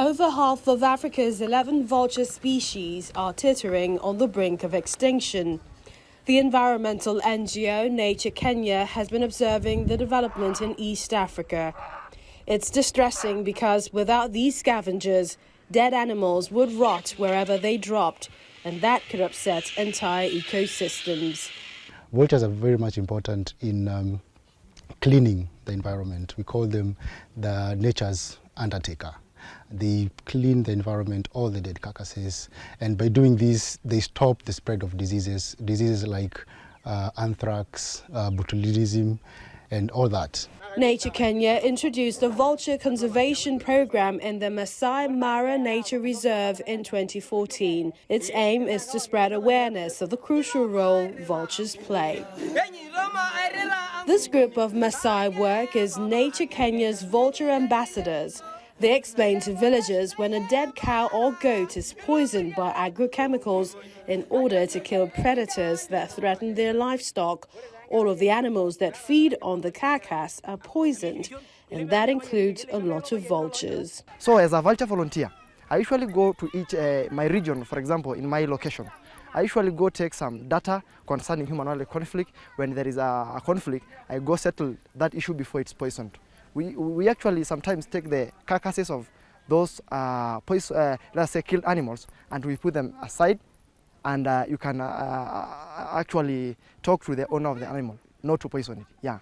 Over half of Africa's 11 vulture species are teetering on the brink of extinction. The environmental NGO Nature Kenya has been observing the development in East Africa. It's distressing because without these scavengers, dead animals would rot wherever they dropped, and that could upset entire ecosystems. Vultures are very much important in cleaning the environment. We call them the nature's undertaker. They clean the environment, all the dead carcasses, and by doing this, they stop the spread of diseases like anthrax, botulism, and all that. Nature Kenya introduced a vulture conservation program in the Maasai Mara Nature Reserve in 2014. Its aim is to spread awareness of the crucial role vultures play. This group of Maasai work is Nature Kenya's vulture ambassadors. They explain to villagers when a dead cow or goat is poisoned by agrochemicals in order to kill predators that threaten their livestock. All of the animals that feed on the carcass are poisoned, and that includes a lot of vultures. So as a vulture volunteer, I usually go to each my region, for example, in my location. I usually go take some data concerning human-wildlife conflict. When there is a conflict, I go settle that issue before it's poisoned. We actually sometimes take the carcasses of those let's say killed animals, and we put them aside, and you can actually talk to the owner of the animal not to poison it. Yeah.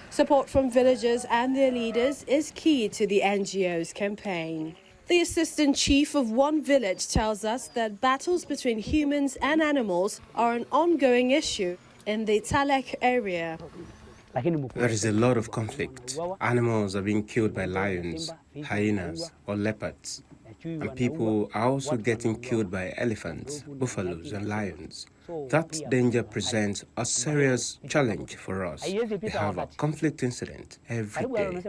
Support from villagers and their leaders is key to the NGO's campaign. The assistant chief of one village tells us that battles between humans and animals are an ongoing issue in the Talek area. There is a lot of conflict. Animals are being killed by lions, hyenas, or leopards. And people are also getting killed by elephants, buffaloes, and lions. That danger presents a serious challenge for us. We have a conflict incident every day.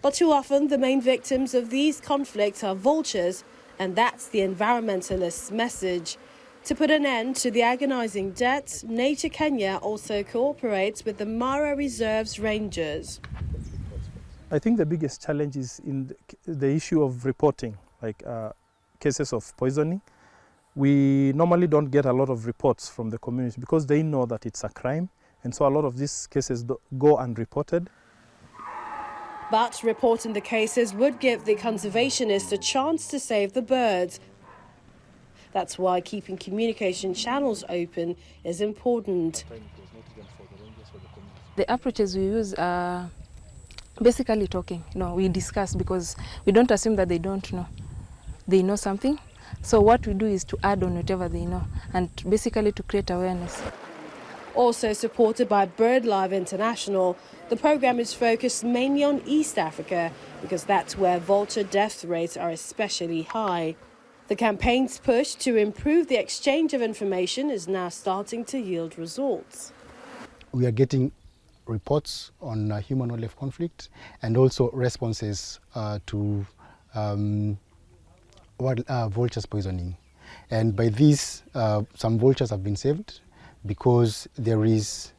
But too often, the main victims of these conflicts are vultures, and that's the environmentalists' message. To put an end to the agonizing deaths, Nature Kenya also cooperates with the Mara Reserve's rangers. I think the biggest challenge is in the issue of reporting, like cases of poisoning. We normally don't get a lot of reports from the community because they know that it's a crime, and so a lot of these cases go unreported. But reporting the cases would give the conservationists a chance to save the birds. That's why keeping communication channels open is important. The approaches we use are basically talking. We discuss because we don't assume that they don't know. They know something. So what we do is to add on whatever they know and basically to create awareness. Also supported by BirdLife International, the program is focused mainly on East Africa because that's where vulture death rates are especially high. The campaign's push to improve the exchange of information is now starting to yield results. We are getting reports on human-wildlife conflict and also responses to vultures poisoning. And by this, some vultures have been saved because there is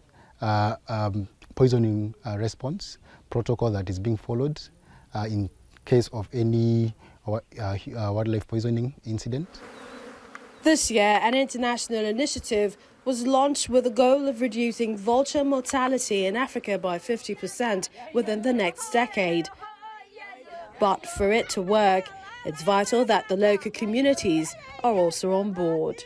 poisoning response protocol that is being followed in case of any wildlife poisoning incident. This year, an international initiative was launched with the goal of reducing vulture mortality in Africa by 50% within the next decade. But for it to work, it's vital that the local communities are also on board.